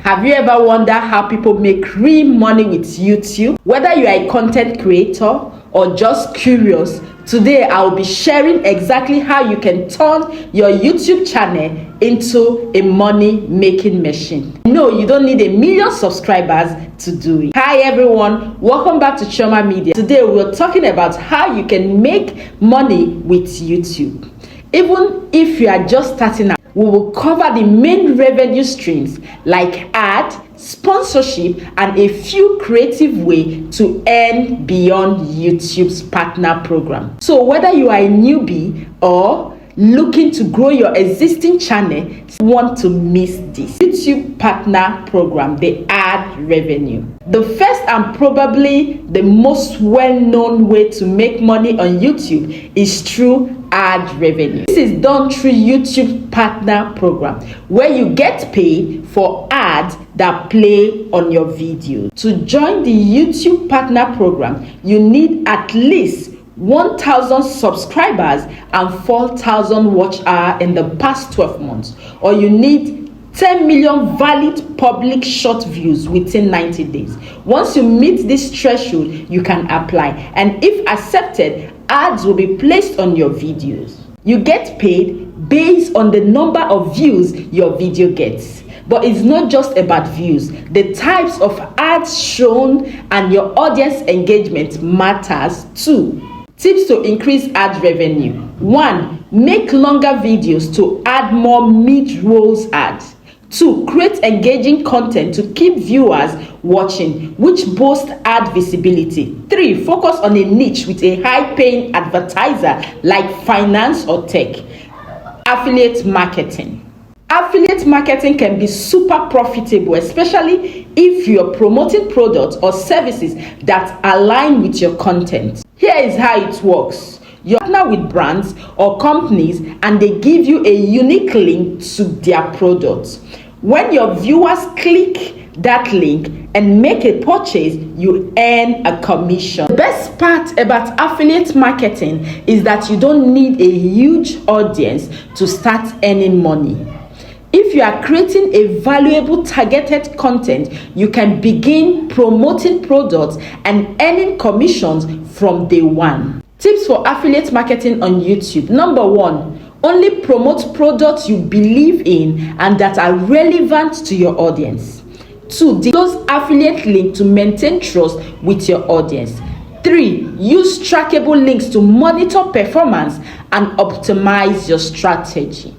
Have you ever wondered how people make real money with YouTube? Whether you are a content creator or just curious, today I will be sharing exactly how you can turn your YouTube channel into a money-making machine. No, you don't need 1 million subscribers to do it. Hi everyone, welcome back to Chioma Media. Today we're talking about how you can make money with YouTube. Even if you are just starting out, we will cover the main revenue streams like ad, sponsorship, and a few creative ways to earn beyond YouTube's partner program. So whether you are a newbie or looking to grow your existing channel, you want to miss this YouTube partner program, the ad revenue. The first and probably the most well-known way to make money on YouTube is through ad revenue. This is done through YouTube partner program, where you get paid for ads that play on your video. To join the YouTube partner program, you need at least 1,000 subscribers and 4,000 watch hours in the past 12 months, or you need 10 million valid public short views within 90 days. Once you meet this threshold, you can apply, and if accepted, ads will be placed on your videos. You get paid based on the number of views your video gets. But it's not just about views. The types of ads shown and your audience engagement matters too. Tips to increase ad revenue. 1. Make longer videos to add more mid-rolls ads. 2. Create engaging content to keep viewers watching, which boosts ad visibility. 3. Focus on a niche with a high-paying advertiser like finance or tech. Affiliate marketing. Affiliate marketing can be super profitable, especially if you're promoting products or services that align with your content. Here is how it works. You partner with brands or companies and they give you a unique link to their products. When your viewers click that link and make a purchase, you earn a commission. The best part about affiliate marketing is that you don't need a huge audience to start earning money. If you are creating a valuable targeted content, you can begin promoting products and earning commissions from day one. Tips for affiliate marketing on YouTube. Number 1, only promote products you believe in and that are relevant to your audience. 2, disclose affiliate link to maintain trust with your audience. 3, use trackable links to monitor performance and optimize your strategy.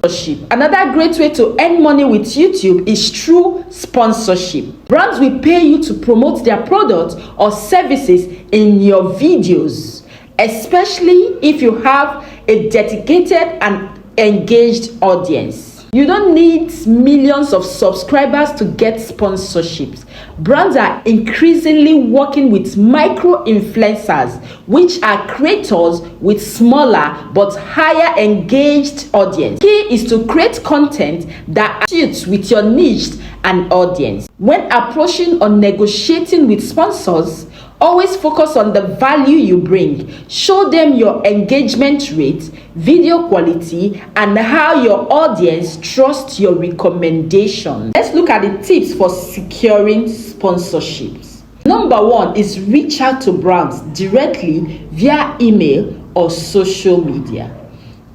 Another great way to earn money with YouTube is through sponsorship. Brands will pay you to promote their products or services in your videos, especially if you have a dedicated and engaged audience. You don't need millions of subscribers to get sponsorships. Brands are increasingly working with micro-influencers, which are creators with smaller but higher engaged audience. Key is to create content that suits with your niche and audience. When approaching or negotiating with sponsors, always focus on the value you bring. Show them your engagement rate, video quality, and how your audience trusts your recommendations. Let's look at the tips for securing sponsorships. Number 1 is reach out to brands directly via email or social media.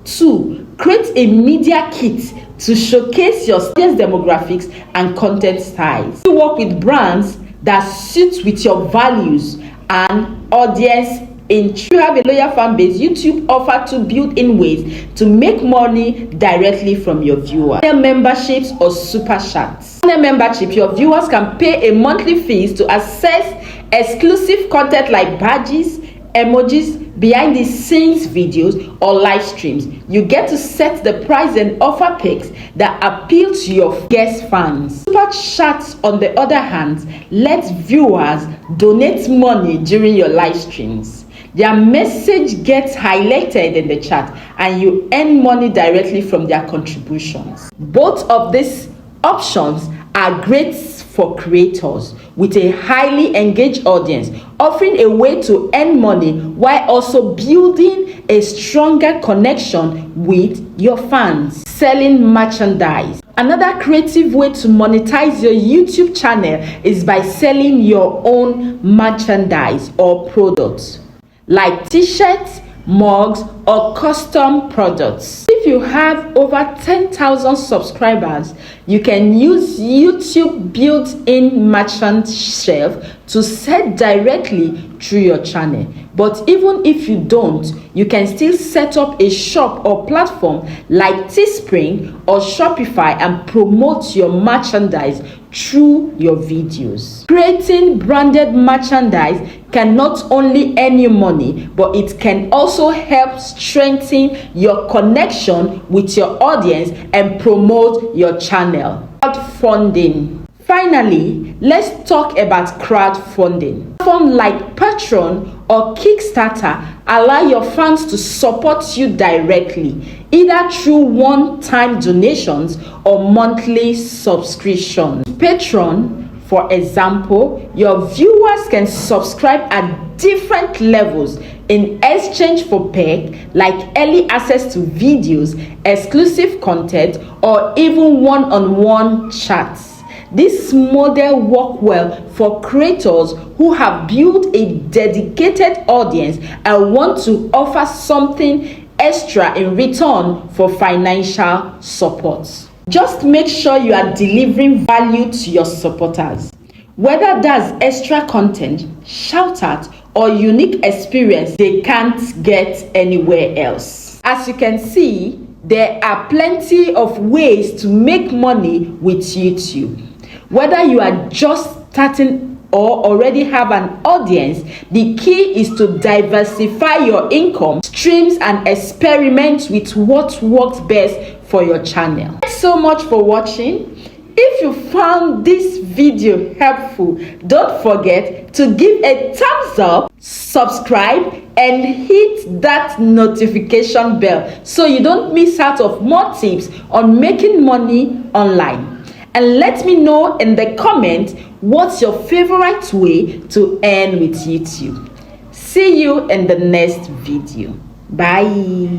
2, create a media kit to showcase your audience demographics and content styles. You work with brands that suits with your values and audience interest. If you have a loyal fan base, YouTube offers to build in ways to make money directly from your viewers. Memberships or super chats. On a membership, your viewers can pay a monthly fees to access exclusive content like badges, emojis, behind the scenes videos, or live streams. You get to set the price and offer perks that appeal to your guest fans. Super chats, on the other hand, let viewers donate money during your live streams. Their message gets highlighted in the chat and you earn money directly from their contributions. Both of these options are great for creators with a highly engaged audience, offering a way to earn money while also building a stronger connection with your fans. selling merchandise. Another creative way to monetize your YouTube channel is by selling your own merchandise or products like t-shirts, mugs, or custom products. If you have over 10,000 subscribers, you can use YouTube built-in merchant shelf to sell directly through your channel. But even if you don't, you can still set up a shop or platform like Teespring or Shopify and promote your merchandise through your videos. Creating branded merchandise can not only earn you money, but it can also help strengthen your connection with your audience and promote your channel. Crowdfunding. Finally, let's talk about crowdfunding. Platforms like Patreon or Kickstarter allow your fans to support you directly, either through one-time donations or monthly subscriptions. Patreon, for example, your viewers can subscribe at different levels in exchange for perks like early access to videos, exclusive content, or even one-on-one chats. This model works well for creators who have built a dedicated audience and want to offer something extra in return for financial support. Just make sure you are delivering value to your supporters. Whether that's extra content, shout out, or unique experience they can't get anywhere else. As you can see, there are plenty of ways to make money with YouTube. Whether you are just starting or already have an audience, the key is to diversify your income streams and experiment with what works best for your channel. Thanks so much for watching. If you found this video helpful, don't forget to give a thumbs up, subscribe, and hit that notification bell so you don't miss out of more tips on making money online. And let me know in the comments what's your favorite way to earn with YouTube. See you in the next video. Bye.